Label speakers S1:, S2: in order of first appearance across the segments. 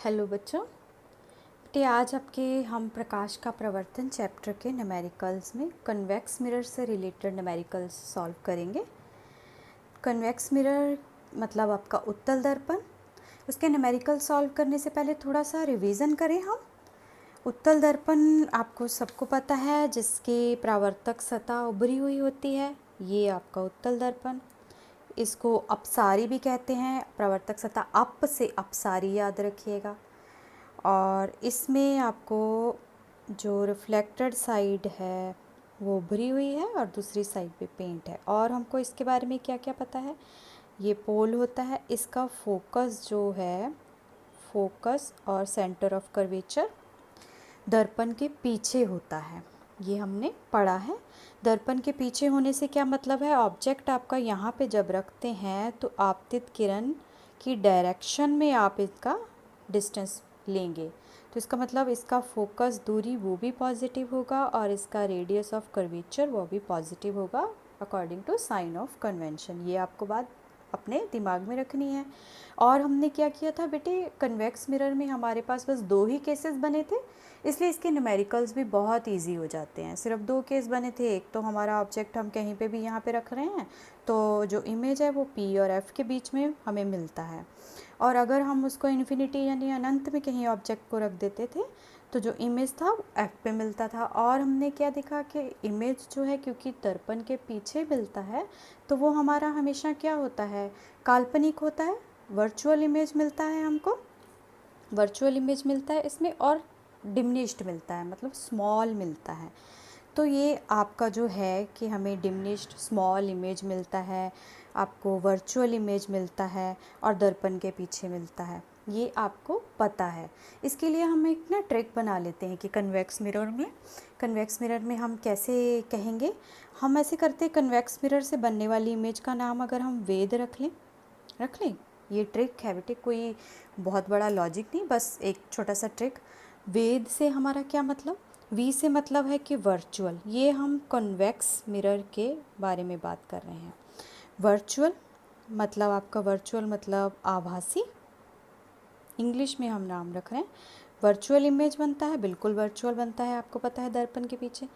S1: Hello बच्चों। बेटे आज आपके हम प्रकाश का प्रवर्तन चैप्टर के न्यूमेरिकल्स में कन्वेक्स मिरर से रिलेटेड न्यूमेरिकल्स सॉल्व करेंगे। कन्वेक्स मिरर मतलब आपका उत्तल दर्पण। उसके न्यूमेरिकल सॉल्व करने से पहले थोड़ा सा रिवीजन करें हम। उत्तल दर्पण आपको सबको पता है, जिसकी परावर्तक सतह उभरी हुई होती है, ये आपका उत्तल दर्पण। इसको अपसारी भी कहते हैं, प्रवर्तक सतह अप से अपसारी याद रखिएगा। और इसमें आपको जो रिफ्लेक्टेड साइड है वो उभरी हुई है और दूसरी साइड पे पेंट है। और हमको इसके बारे में क्या क्या पता है, ये पोल होता है, इसका फोकस जो है, फोकस और सेंटर ऑफ कर्वेचर दर्पण के पीछे होता है, ये हमने पढ़ा है। दर्पण के पीछे होने से क्या मतलब है, ऑब्जेक्ट आपका यहाँ पे जब रखते हैं तो आपतित किरण की डायरेक्शन में आप इसका डिस्टेंस लेंगे, तो इसका मतलब इसका फोकस दूरी वो भी पॉजिटिव होगा और इसका रेडियस ऑफ कर्वेचर वो भी पॉजिटिव होगा according to sign of convention. ये आपको बात अपने दिमाग में रखनी है। और हमने क्या किया था बेटे, कन्वेक्स मिरर में हमारे पास बस 2 ही केसेस बने थे, इसलिए इसके न्यूमेरिकल्स भी बहुत इजी हो जाते हैं। सिर्फ 2 केस बने थे। एक तो हमारा ऑब्जेक्ट हम कहीं पे भी यहाँ पे रख रहे हैं तो जो इमेज है वो P और F के बीच में हमें मिलता है, और अगर हम उसको इन्फिनिटी यानी अनंत में कहीं ऑब्जेक्ट को रख देते थे तो जो इमेज था वो F पे मिलता था। और हमने क्या देखा कि इमेज जो है, क्योंकि दर्पण के पीछे मिलता है तो वो हमारा हमेशा क्या होता है, काल्पनिक होता है, वर्चुअल इमेज मिलता है हमको, वर्चुअल इमेज मिलता है इसमें, और डिमिनिश्ड मिलता है, मतलब स्मॉल मिलता है। तो ये आपका जो है कि हमें डिमिनिश्ड स्मॉल इमेज मिलता है, आपको वर्चुअल इमेज मिलता है और दर्पण के पीछे मिलता है, ये आपको पता है। इसके लिए हम एक ना ट्रिक बना लेते हैं कि कन्वेक्स मिरर में हम कैसे कहेंगे। हम ऐसे करते हैं, कन्वेक्स मिरर से बनने वाली इमेज का नाम अगर हम वेद रख लें। ये ट्रिक है बेटे, कोई बहुत बड़ा लॉजिक नहीं, बस एक छोटा सा ट्रिक। वेद से हमारा क्या मतलब, वी से मतलब है कि वर्चुअल, ये हम कन्वेक्स मिरर के बारे में बात कर रहे हैं। वर्चुअल मतलब आपका, वर्चुअल मतलब आभासी, इंग्लिश में हम नाम रख रहे हैं। वर्चुअल इमेज बनता है, बिल्कुल वर्चुअल बनता है, आपको पता है दर्पण के पीछे।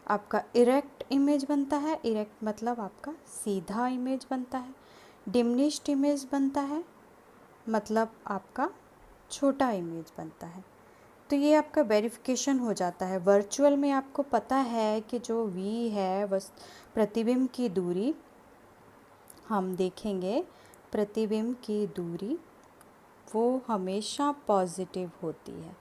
S1: आपका इरेक्ट इमेज बनता है, इरेक्ट मतलब आपका सीधा इमेज बनता है। डिमिनिश्ड इमेज बनता है, मतलब आपका छोटा इमेज बनता है। तो ये आपका वेरिफिकेशन हो जाता है। वर्चुअल में आपको पता है कि जो v है बस प्रतिबिंब की दूरी, हम देखेंगे प्रतिबिंब की दूरी वो हमेशा पॉजिटिव होती है,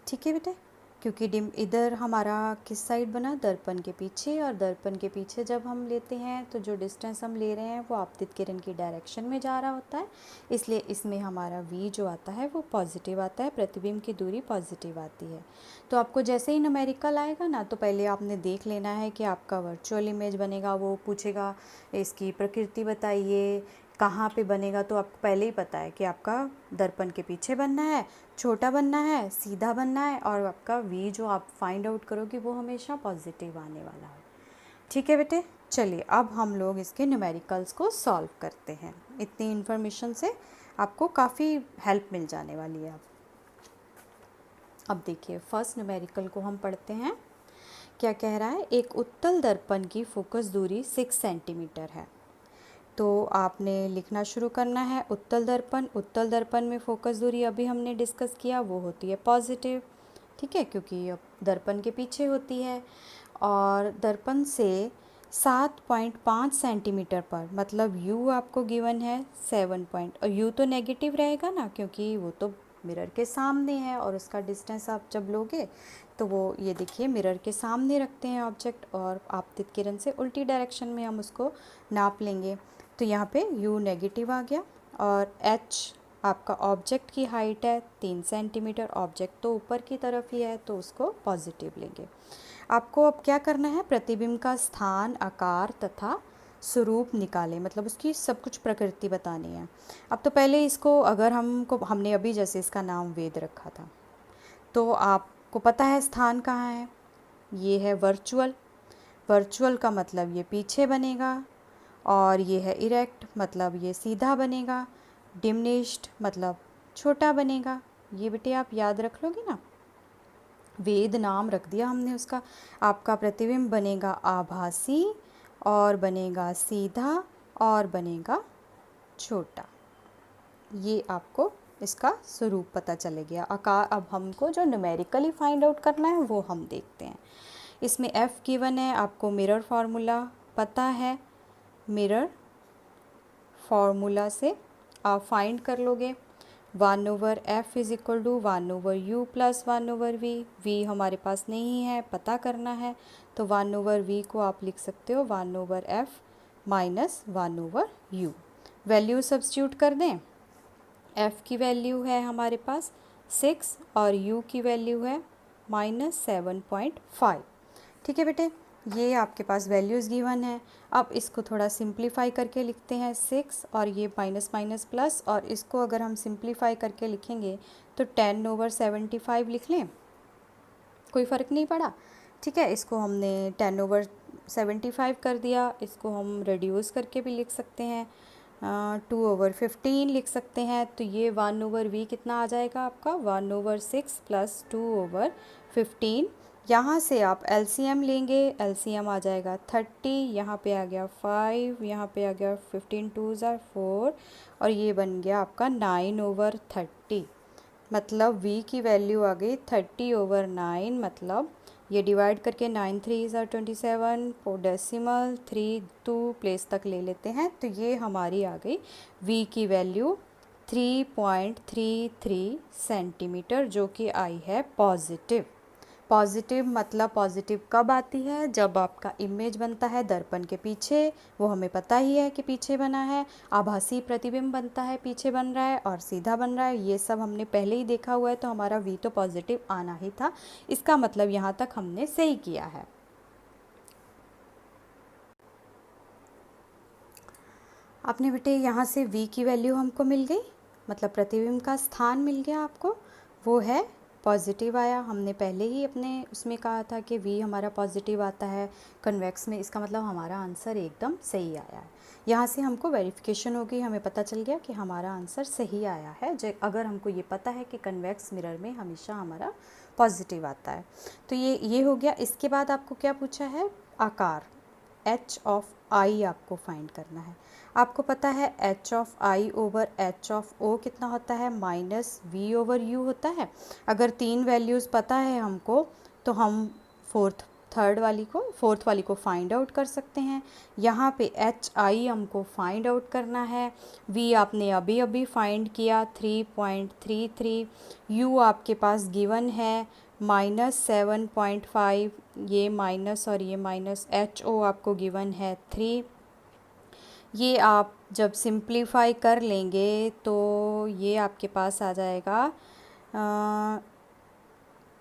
S1: ठीक है बेटे, क्योंकि इधर हमारा किस साइड बना, दर्पण के पीछे, और दर्पण के पीछे जब हम लेते हैं तो जो डिस्टेंस हम ले रहे हैं वो आपतित किरण की डायरेक्शन में जा रहा होता है, इसलिए इसमें हमारा v जो आता है वो पॉजिटिव आता है, प्रतिबिंब की दूरी पॉजिटिव आती है। तो आपको जैसे ही न्यूमेरिकल आएगा ना, तो पहले आपने देख लेना है कि आपका वर्चुअल इमेज बनेगा, वो पूछेगा इसकी प्रकृति बताइए, कहाँ पे बनेगा, तो आपको पहले ही पता है कि आपका दर्पण के पीछे बनना है, छोटा बनना है, सीधा बनना है, और आपका v जो आप फाइंड आउट करोगे वो हमेशा पॉजिटिव आने वाला है, ठीक है बेटे। चलिए अब हम लोग इसके न्यूमेरिकल्स को सॉल्व करते हैं। इतनी इन्फॉर्मेशन से आपको काफ़ी हेल्प मिल जाने वाली है। अब देखिए फर्स्ट न्यूमेरिकल को हम पढ़ते हैं। क्या कह रहा है, एक उत्तल दर्पण की फोकस दूरी 6 सेंटीमीटर है। तो आपने लिखना शुरू करना है उत्तल दर्पण में फोकस दूरी अभी हमने डिस्कस किया वो होती है पॉजिटिव, ठीक है, क्योंकि अब दर्पण के पीछे होती है। और दर्पण से 7.5 सेंटीमीटर पर, मतलब u आपको गिवन है 7 पॉइंट, और u तो नेगेटिव रहेगा ना, क्योंकि वो तो मिरर के सामने है, और उसका डिस्टेंस आप जब लोगे तो वो, ये देखिए मिरर के सामने रखते हैं ऑब्जेक्ट, और आपतित किरण से उल्टी डायरेक्शन में हम उसको नाप लेंगे, तो यहाँ पे u नेगेटिव आ गया। और h आपका ऑब्जेक्ट की हाइट है 3 सेंटीमीटर, ऑब्जेक्ट तो ऊपर की तरफ ही है तो उसको पॉजिटिव लेंगे। आपको अब क्या करना है, प्रतिबिंब का स्थान, आकार तथा स्वरूप निकालें, मतलब उसकी सब कुछ प्रकृति बतानी है। अब तो पहले इसको, अगर हमने अभी जैसे इसका नाम वेद रखा था, तो आपको पता है स्थान कहाँ है, ये है वर्चुअल का मतलब ये पीछे बनेगा, और ये है इरेक्ट मतलब ये सीधा बनेगा, डिमिनिश्ड मतलब छोटा बनेगा। ये बेटे आप याद रख लोगे ना, वेद नाम रख दिया हमने उसका। आपका प्रतिबिंब बनेगा आभासी और बनेगा सीधा और बनेगा छोटा। ये आपको इसका स्वरूप पता चले गया। आकार अब हमको जो न्यूमेरिकली फाइंड आउट करना है वो हम देखते हैं। इसमें f गिवन है, आपको मिरर फार्मूला पता है। मिरर फार्मूला से आप फाइंड कर लोगे 1/f is equal to 1/u plus 1/v। v हमारे पास नहीं है, पता करना है, तो 1/v को आप लिख सकते हो 1/f minus 1/u। Value substitute कर दें। f की वैल्यू है हमारे पास 6 और u की वैल्यू है -7.5। ठीक है बेटे, ये आपके पास वैल्यूज़ गिवन है। अब इसको थोड़ा सिंप्लीफाई करके लिखते हैं। 6 और ये माइनस माइनस प्लस, और इसको अगर हम सिंप्लीफाई करके लिखेंगे तो 10/75 लिख लें, कोई फ़र्क नहीं पड़ा। ठीक है, इसको हमने 10/75 कर दिया। इसको हम रिड्यूस करके भी लिख सकते हैं, 2/15 लिख सकते हैं। तो ये 1/v कितना आ जाएगा आपका 1/6 प्लस 2/15। यहाँ से आप LCM लेंगे, LCM आ जाएगा 30, यहाँ पे आ गया 5, यहाँ पे आ गया 15 2s are 4, और ये बन गया आपका 9/30। मतलब v की वैल्यू आ गई 30/9। मतलब ये डिवाइड करके 9 3s are 27, डेसिमल 3 2 प्लेस तक ले लेते हैं, तो ये हमारी आ गई v की वैल्यू 3.33 सेंटीमीटर, जो कि आई है पॉजिटिव। पॉजिटिव मतलब पॉजिटिव कब आती है, जब आपका इमेज बनता है दर्पण के पीछे, वो हमें पता ही है कि पीछे बना है। आभासी प्रतिबिंब बनता है, पीछे बन रहा है, और सीधा बन रहा है, ये सब हमने पहले ही देखा हुआ है, तो हमारा v तो पॉजिटिव आना ही था। इसका मतलब यहाँ तक हमने सही किया है। आपने बेटे यहाँ से v की वैल्यू हमको मिल गई, मतलब प्रतिबिंब का स्थान मिल गया आपको, वो है पॉजिटिव आया। हमने पहले ही अपने उसमें कहा था कि v हमारा पॉजिटिव आता है कन्वेक्स में, इसका मतलब हमारा आंसर एकदम सही आया है। यहाँ से हमको वेरिफिकेशन हो गई, हमें पता चल गया कि हमारा आंसर सही आया है। अगर हमको ये पता है कि कन्वेक्स मिरर में हमेशा हमारा पॉजिटिव आता है, तो ये हो गया। इसके बाद आपको क्या पूछा है, आकार h ऑफ i आपको फाइंड करना है। आपको पता है h of i over h of o कितना होता है, -v/u होता है। अगर तीन वैल्यूज़ पता है हमको, तो हम फोर्थ वाली को फाइंड आउट कर सकते हैं। यहाँ पे hi हमको फाइंड आउट करना है। v आपने अभी अभी फाइंड किया 3.33, u आपके पास गिवन है -7.5, ये माइनस और ये माइनस, HO आपको गिवन है 3। ये आप जब सिंप्लीफाई कर लेंगे तो ये आपके पास आ जाएगा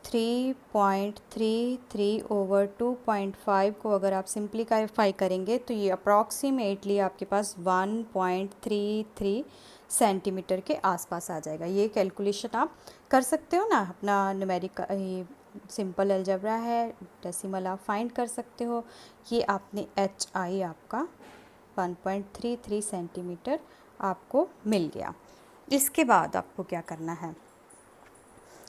S1: 3.33/2.5 को अगर आप सिंप्लीफाई करेंगे तो ये अप्रॉक्सीमेटली आपके पास 1.33 सेंटीमीटर के आसपास आ जाएगा। ये कैलकुलेशन आप कर सकते हो ना, अपना न्यूमेरिकल ये सिंपल अलजेब्रा है, डेसिमल आप फाइंड कर सकते हो। ये आपने HI आपका 1.33 सेंटीमीटर आपको मिल गया। इसके बाद आपको क्या करना है,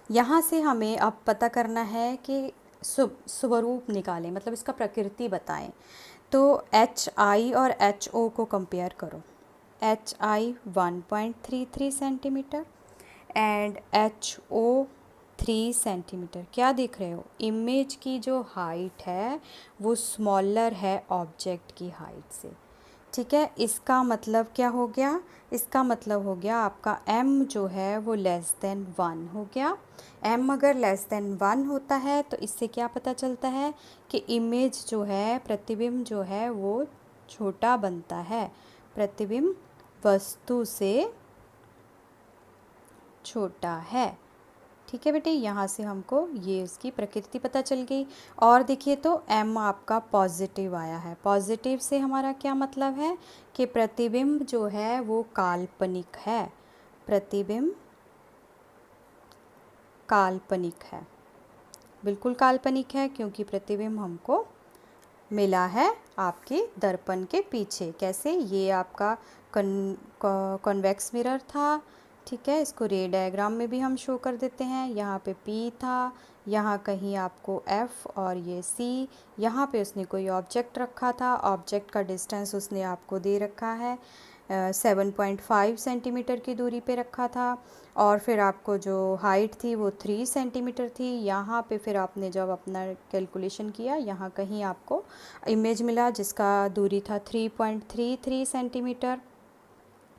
S1: यहाँ से हमें अब पता करना है कि स्वरूप निकालें, मतलब इसका प्रकृति बताएं। तो HI और HO को कंपेयर करो। HI 1.33 centimetre and HO 3 centimetre. क्या देख रहे हो, इमेज की जो हाइट है वो स्मॉलर है ऑब्जेक्ट की हाइट से। ठीक है, इसका मतलब क्या हो गया, इसका मतलब हो गया आपका m जो है वो <1 हो गया। m अगर <1 होता है तो इससे क्या पता चलता है कि इमेज जो है, प्रतिबिंब जो है वो छोटा बनता है, प्रतिबिंब वस्तु से छोटा है। ठीक है बेटे, यहाँ से हमको ये उसकी प्रकृति पता चल गई। और देखिए तो m आपका पॉजिटिव आया है। पॉजिटिव से हमारा क्या मतलब है कि प्रतिबिंब जो है वो काल्पनिक है, प्रतिबिंब काल्पनिक है, बिल्कुल काल्पनिक है, क्योंकि प्रतिबिंब हमको मिला है आपके दर्पण के पीछे। कैसे, ये आपका कॉन्वेक्स मिरर था, ठीक है, इसको रे डायग्राम में भी हम शो कर देते हैं। यहाँ पे P था, यहाँ कहीं आपको F और ये C, यहाँ पे उसने कोई ऑब्जेक्ट रखा था, ऑब्जेक्ट का डिस्टेंस उसने आपको दे रखा है 7.5 सेंटीमीटर की दूरी पे रखा था, और फिर आपको जो हाइट थी वो 3 सेंटीमीटर थी। यहाँ पे फिर आपने जब अपना कैलकुलेशन किया, यहाँ कहीं आपको इमेज मिला जिसका दूरी था 3.33 सेंटीमीटर,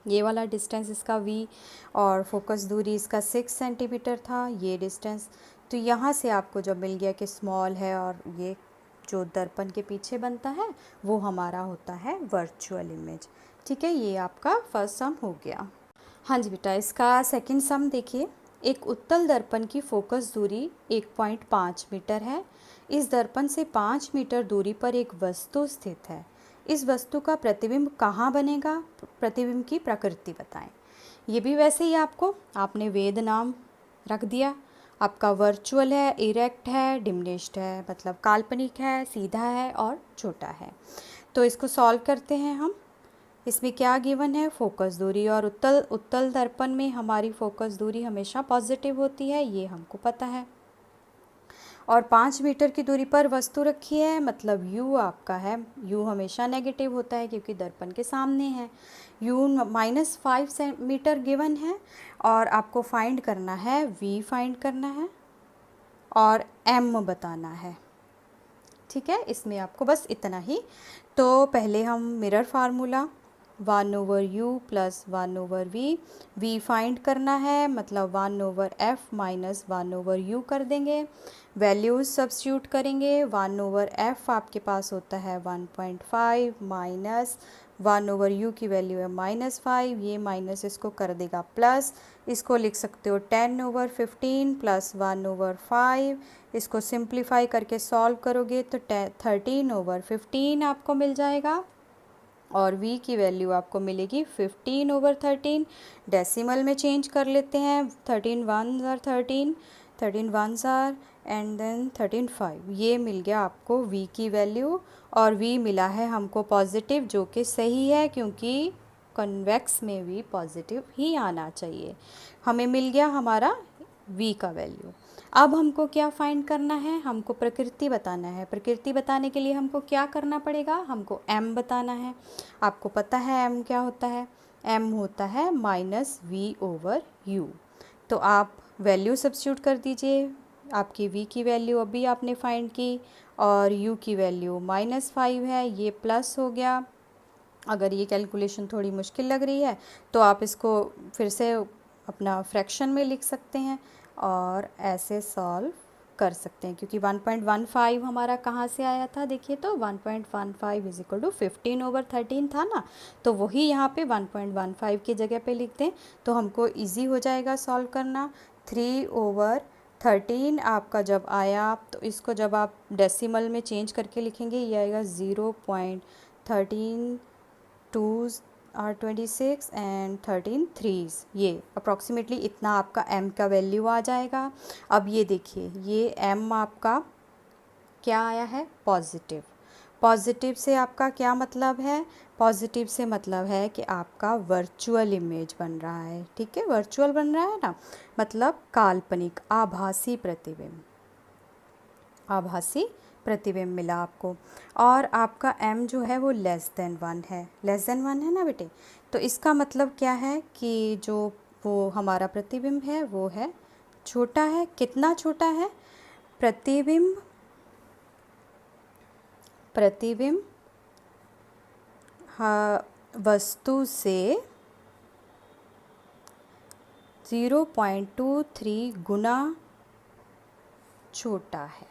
S1: ये वाला डिस्टेंस इसका V, और फोकस दूरी इसका 6 सेंटीमीटर था, ये डिस्टेंस। तो यहाँ से आपको जब मिल गया कि स्मॉल है और ये जो दर्पण के पीछे बनता है वो हमारा होता है वर्चुअल इमेज। ठीक है, ये आपका फर्स्ट सम हो गया। हाँ जी बेटा, इसका सेकंड सम देखिए। एक उत्तल दर्पण की फोकस दूरी 1.5 मीटर है। इस दर्पण से 5 मीटर दूरी पर एक वस्तु स्थित है। इस वस्तु का प्रतिबिंब कहाँ बनेगा? प्रतिबिंब की प्रकृति बताएं। ये भी वैसे ही आपने वेद नाम रख दिया। आपका वर्चुअल है, इरेक्ट है, डिमिनिश्ड है, मतलब काल्पनिक है, सीधा है और छोटा है। तो इसको सॉल्व करते हैं हम। इसमें क्या गिवन है? फोकस दूरी, और उत्तल दर्पण में हमारी फोकस दूरी हमेशा पॉजिटिव होती है, ये हमको पता है। और 5 मीटर की दूरी पर वस्तु रखी है, मतलब u आपका है, u हमेशा नेगेटिव होता है क्योंकि दर्पण के सामने है। u -5 मीटर गिवन है, और आपको फाइंड करना है, v फाइंड करना है और m बताना है। ठीक है, इसमें आपको बस इतना ही। तो पहले हम mirror formula 1/u plus 1/v, v find करना है, मतलब 1/f माइनस 1/u कर देंगे। वैल्यूज़ सब्स्टिट्यूट करेंगे। 1/f आपके पास होता है 1.5 माइनस 1/u की वैल्यू है -5, ये माइनस इसको कर देगा प्लस, इसको लिख सकते हो 10/15 प्लस 1/5। इसको सिंप्लीफाई करके सॉल्व करोगे तो 13/15 आपको मिल जाएगा, और v की वैल्यू आपको मिलेगी 15/13। डेसिमल में चेंज कर लेते हैं, 13 1s are 13, 13 1s are and then 13 5, ये मिल गया आपको v की वैल्यू। और v मिला है हमको पॉजिटिव, जो कि सही है क्योंकि कन्वेक्स में v पॉजिटिव ही आना चाहिए। हमें मिल गया हमारा v का वैल्यू। अब हमको क्या फाइंड करना है? हमको प्रकृति बताना है। प्रकृति बताने के लिए हमको क्या करना पड़ेगा? हमको m बताना है। आपको पता है m क्या होता है? m होता है -v/u। तो आप वैल्यू सब्स्टिट्यूट कर दीजिए। आपकी v की वैल्यू अभी आपने फाइंड की, और u की वैल्यू -5 है, ये प्लस हो गया। अगर ये कैलकुलेशन थोड़ी मुश्किल लग रही है तो आप इसको फिर से अपना फ्रैक्शन में लिख सकते हैं और ऐसे सॉल्व कर सकते हैं, क्योंकि 1.15 हमारा कहाँ से आया था? देखिए तो 1.15 इज इक्वल टू 15/13 था ना, तो वही यहाँ पे 1.15 की जगह पे लिख दें तो हमको इजी हो जाएगा सॉल्व करना। 3/13 आपका जब आया, तो इसको जब आप डेसिमल में चेंज करके लिखेंगे ये आएगा 0.13 2s are 26 एंड 13 3s, ये अप्रॉक्सीमेटली इतना आपका m का वैल्यू आ जाएगा। अब ये देखिए, ये m आपका क्या आया है? पॉजिटिव। पॉजिटिव से आपका क्या मतलब है? पॉजिटिव से मतलब है कि आपका वर्चुअल इमेज बन रहा है। ठीक है, वर्चुअल बन रहा है ना, मतलब काल्पनिक, आभासी प्रतिबिंब, आभासी प्रतिबिंब मिला आपको। और आपका m जो है वो <1 है, <1 है ना बेटे। तो इसका मतलब क्या है कि जो वो हमारा प्रतिबिंब है वो है छोटा है। कितना छोटा है? प्रतिबिंब हाँ, वस्तु से 0.23 गुना छोटा है।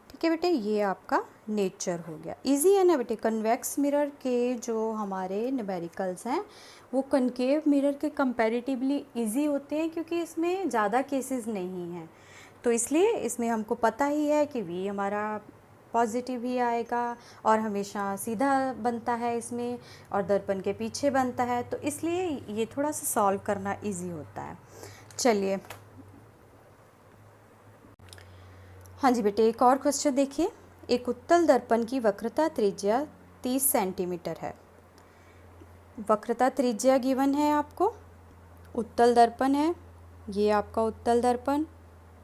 S1: ठीक है बेटे, ये आपका नेचर हो गया। इजी है ना बेटे। कन्वेक्स मिरर के जो हमारे न्यूमेरिकल्स हैं वो कनकेव मिरर के कंपैरेटिवली इजी होते हैं, क्योंकि इसमें ज़्यादा केसेस नहीं हैं, तो इसलिए इसमें हमको पता ही है कि v हमारा पॉजिटिव ही आएगा और हमेशा सीधा बनता है इसमें, और दर्पण के पीछे बनता है, तो इसलिए ये थोड़ा सा सॉल्व करना इजी होता है। चलिए, हाँ जी बेटे, एक और क्वेश्चन देखिए। एक उत्तल दर्पण की वक्रता त्रिज्या 30 सेंटीमीटर है। वक्रता त्रिज्या गिवन है आपको, उत्तल दर्पण है, ये आपका उत्तल दर्पण,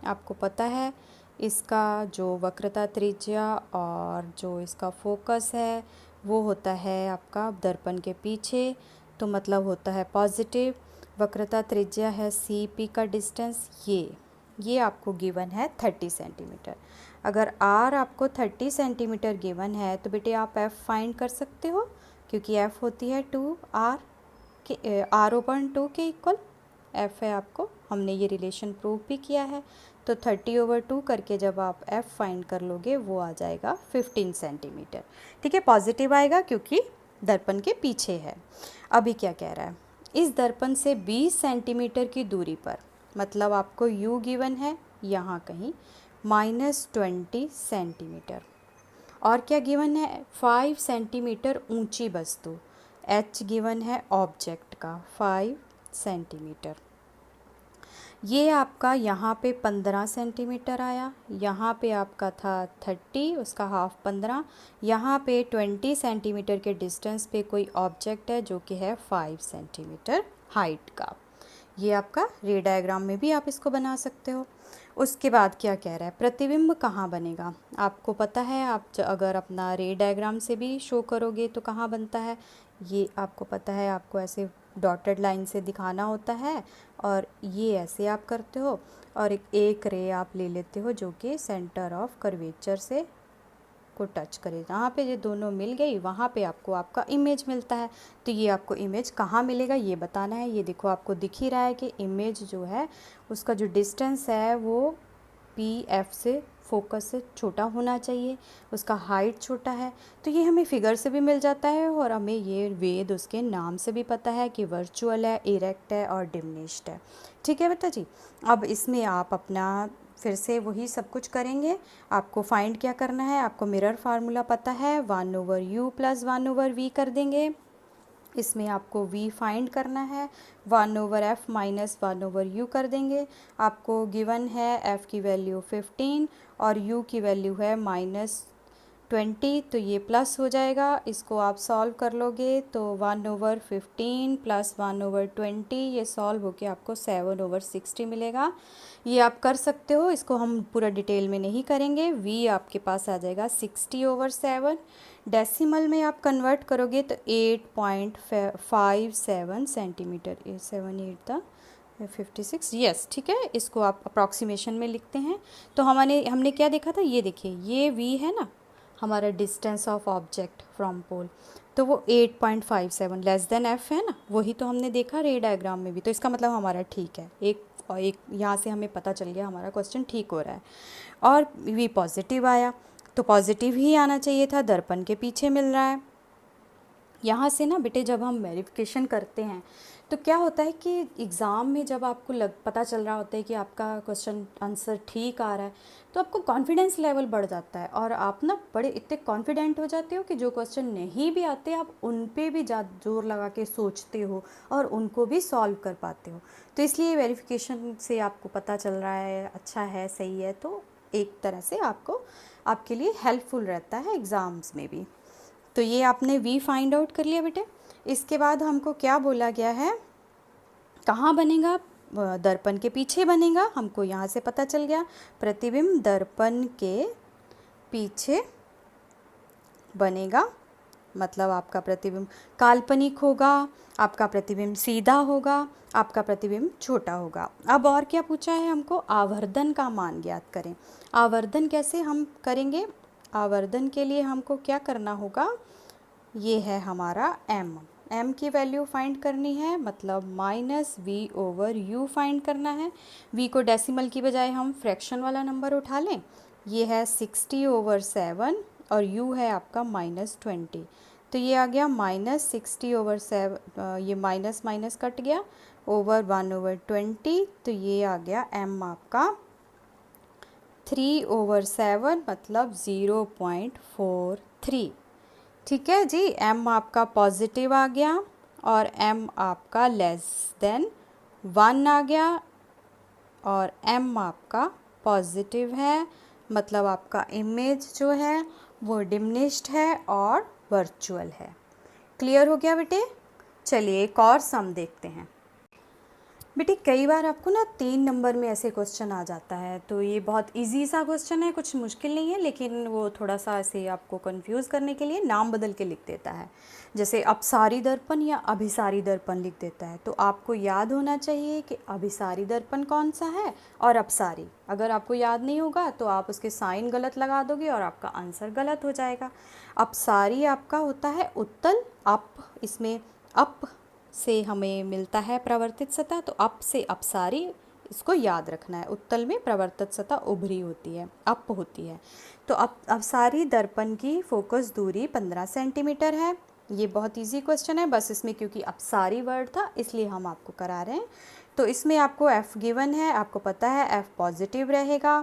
S1: आपको पता है इसका जो वक्रता त्रिज्या और जो इसका फोकस है वो होता है आपका दर्पण के पीछे, तो मतलब होता है पॉजिटिव। वक्रता त्रिज्या है सी पी का डिस्टेंस, ये आपको गिवन है 30 सेंटीमीटर। अगर आर आपको 30 सेंटीमीटर गिवन है तो बेटे आप एफ़ फाइंड कर सकते हो, क्योंकि एफ़ होती है 2r के r/2 के इक्वल एफ़ है आपको, हमने ये रिलेशन प्रूव भी किया है। तो 30/2 करके जब आप एफ़ फाइंड कर लोगे वो आ जाएगा 15 सेंटीमीटर। ठीक है, पॉजिटिव आएगा क्योंकि दर्पण के पीछे है। अभी क्या कह रहा है, इस दर्पण से 20 सेंटीमीटर की दूरी पर, मतलब आपको u गिवन है यहाँ कहीं -20 सेंटीमीटर, और क्या गिवन है 5 सेंटीमीटर ऊंची वस्तु, h गिवन है ऑब्जेक्ट का 5 सेंटीमीटर। ये आपका यहाँ पे 15 सेंटीमीटर आया, यहाँ पे आपका था 30, उसका हाफ 15, यहाँ पे 20 सेंटीमीटर के डिस्टेंस पे कोई ऑब्जेक्ट है जो कि है 5 सेंटीमीटर हाइट का। ये आपका रे डायग्राम में भी आप इसको बना सकते हो। उसके बाद क्या कह रहा है, प्रतिबिंब कहाँ बनेगा, आपको पता है, आप अगर अपना रे डायग्राम से भी शो करोगे तो कहाँ बनता है, ये आपको पता है, आपको ऐसे डॉटेड लाइन से दिखाना होता है और ये ऐसे आप करते हो और एक रे आप ले लेते हो जो कि सेंटर ऑफ कर्वेचर से को टच करे, जहाँ पे ये दोनों मिल गई वहाँ पे आपको आपका इमेज मिलता है। तो ये आपको इमेज कहाँ मिलेगा ये बताना है। ये देखो आपको दिख ही रहा है कि इमेज जो है उसका जो डिस्टेंस है वो पी एफ से फोकस से छोटा होना चाहिए, उसका हाइट छोटा है। तो ये हमें फिगर से भी मिल जाता है और हमें ये वेद उसके नाम से भी पता है कि वर्चुअल है, इरेक्ट है और डिमिनिश्ड है। ठीक है बेटा जी, अब इसमें आप अपना फिर से वही सब कुछ करेंगे। आपको फाइंड क्या करना है, आपको मिरर फार्मूला पता है, 1/u + 1/v कर देंगे। इसमें आपको v फाइंड करना है, 1/f - 1/u कर देंगे। आपको गिवन है f की वैल्यू 15 और u की वैल्यू है -20, तो ये प्लस हो जाएगा। इसको आप सॉल्व कर लोगे तो 1/15 + 1/20 ये सॉल्व होके आपको 7/60 मिलेगा। ये आप कर सकते हो, इसको हम पूरा डिटेल में नहीं करेंगे। v आपके पास आ जाएगा 60/7। डेसिमल में आप कन्वर्ट करोगे तो 8.57 सेंटीमीटर, 56, यस ठीक है। इसको आप अप्रॉक्सीमेशन में लिखते हैं। तो हमने क्या देखा था, ये देखिए ये v है ना हमारा distance of object from pole, तो वो 8.57 लेस देन f है ना, वही तो हमने देखा रे डायग्राम में भी। तो इसका मतलब हमारा ठीक है, एक यहाँ से हमें पता चल गया हमारा क्वेश्चन ठीक हो रहा है। और v पॉजिटिव आया तो पॉजिटिव ही आना चाहिए था, दर्पण के पीछे मिल रहा है। यहाँ से ना बेटे जब हम वेरिफिकेशन करते हैं तो क्या होता है कि एग्ज़ाम में जब आपको पता चल रहा होता है कि आपका क्वेश्चन आंसर ठीक आ रहा है तो आपको कॉन्फिडेंस लेवल बढ़ जाता है और आप ना बड़े इतने कॉन्फिडेंट हो जाते हो कि जो क्वेश्चन नहीं भी आते आप उन पे भी जोर लगा के सोचते हो और उनको भी सॉल्व कर पाते हो। तो इसलिए वेरिफिकेशन से आपको पता चल रहा है अच्छा है, सही है, तो एक तरह से आपके लिए हेल्पफुल रहता है एग्ज़ाम्स में भी। तो ये आपने v फाइंड आउट कर लिया बेटे। इसके बाद हमको क्या बोला गया है, कहाँ बनेगा, दर्पण के पीछे बनेगा। हमको यहाँ से पता चल गया प्रतिबिंब दर्पण के पीछे बनेगा, मतलब आपका प्रतिबिंब काल्पनिक होगा, आपका प्रतिबिंब सीधा होगा, आपका प्रतिबिंब छोटा होगा। अब और क्या पूछा है हमको, आवर्धन का मान ज्ञात करें। आवर्धन कैसे हम करेंगे, आवर्धन के लिए हमको क्या करना होगा, ये है हमारा m की वैल्यू फाइंड करनी है, मतलब -v/u फाइंड करना है। v को डेसिमल की बजाय हम फ्रैक्शन वाला नंबर उठा लें, ये है 60/7 और u है आपका -20, तो ये आ गया -60/7, ये माइनस माइनस कट गया, ओवर 1/20, तो ये आ गया m आपका 3/7 मतलब 0.43। ठीक है जी, m आपका पॉजिटिव आ गया और m आपका लेस देन 1 आ गया और m आपका पॉजिटिव है, मतलब आपका इमेज जो है वो डिमिनिश्ड है और वर्चुअल है। क्लियर हो गया बेटे। चलिए एक और सम देखते हैं। बेटी कई बार आपको ना 3 नंबर में ऐसे क्वेश्चन आ जाता है, तो ये बहुत इजी सा क्वेश्चन है, कुछ मुश्किल नहीं है, लेकिन वो थोड़ा सा ऐसे आपको कंफ्यूज करने के लिए नाम बदल के लिख देता है। जैसे अपसारी दर्पण या अभिसारी दर्पण लिख देता है। तो आपको याद होना चाहिए कि अभिसारी दर्पण कौन सा है और अपसारी। अगर आपको याद नहीं होगा तो आप उसके साइन गलत लगा दोगे और आपका आंसर गलत हो जाएगा। अपसारी आपका होता है उत्तल, अप इसमें अप से हमें मिलता है प्रवर्तित सतह, तो अप से अपसारी इसको याद रखना है। उत्तल में प्रवर्तित सतह उभरी होती है, अप होती है। तो अपसारी दर्पण की फोकस दूरी 15 सेंटीमीटर है। ये बहुत इजी क्वेश्चन है, बस इसमें क्योंकि अपसारी वर्ड था इसलिए हम आपको करा रहे हैं। तो इसमें आपको F गिवन है, आपको पता है F पॉजिटिव रहेगा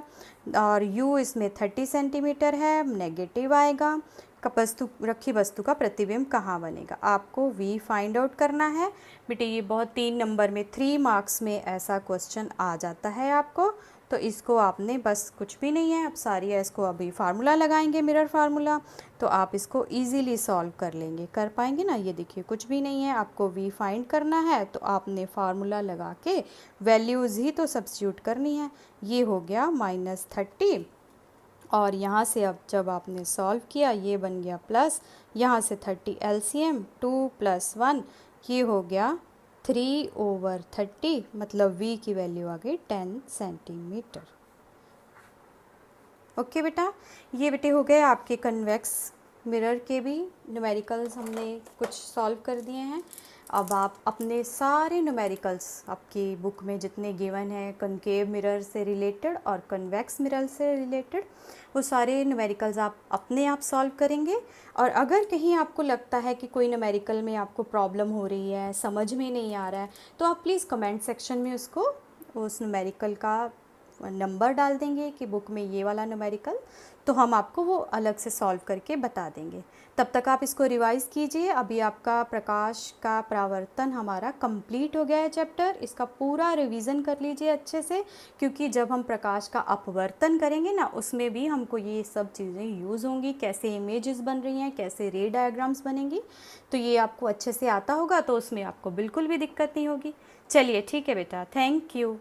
S1: और U इसमें 30 सेंटीमीटर है, नेगेटिव आएगा। रखी वस्तु का प्रतिबिंब कहाँ बनेगा, आपको V फाइंड आउट करना है। बेटे ये बहुत 3 नंबर में 3 मार्क्स में ऐसा क्वेश्चन आ जाता है आपको। तो इसको आपने बस कुछ भी नहीं है, अब सारी है इसको अभी फार्मूला लगाएंगे, मिरर फार्मूला, तो आप इसको इजीली सॉल्व कर लेंगे, कर पाएंगे ना। ये देखिए कुछ भी नहीं है, आपको V फाइंड करना है तो आपने फार्मूला लगा के वैल्यूज़ ही तो सब्स्टिट्यूट करनी है। ये हो गया -30 और यहाँ से अब जब आपने सॉल्व किया ये बन गया प्लस, यहाँ से 30 LCM 2 + 1 ये हो गया 3/30, मतलब V की वैल्यू आ गई 10 सेंटीमीटर। ओके बेटा, ये बेटे हो गए आपके कन्वेक्स मिरर के भी न्यूमेरिकल्स हमने कुछ सॉल्व कर दिए हैं। अब आप अपने सारे न्यूमेरिकल्स आपकी बुक में जितने गिवन हैं कनकेव मिरर से रिलेटेड और कन्वेक्स मिरर से रिलेटेड, वो सारे न्यूमेरिकल्स आप अपने आप सॉल्व करेंगे। और अगर कहीं आपको लगता है कि कोई न्यूमेरिकल में आपको प्रॉब्लम हो रही है, समझ में नहीं आ रहा है, तो आप प्लीज़ कमेंट सेक्शन में उसको उस न्यूमेरिकल का नंबर डाल देंगे कि बुक में ये वाला न्यूमेरिकल, तो हम आपको वो अलग से सॉल्व करके बता देंगे। तब तक आप इसको रिवाइज़ कीजिए। अभी आपका प्रकाश का परावर्तन हमारा कंप्लीट हो गया है चैप्टर, इसका पूरा रिवीजन कर लीजिए अच्छे से, क्योंकि जब हम प्रकाश का अपवर्तन करेंगे ना उसमें भी हमको ये सब चीज़ें यूज़ होंगी, कैसे इमेजेस बन रही हैं, कैसे रे डायग्राम्स बनेंगी, तो ये आपको अच्छे से आता होगा तो उसमें आपको बिल्कुल भी दिक्कत नहीं होगी। चलिए ठीक है बेटा, थैंक यू।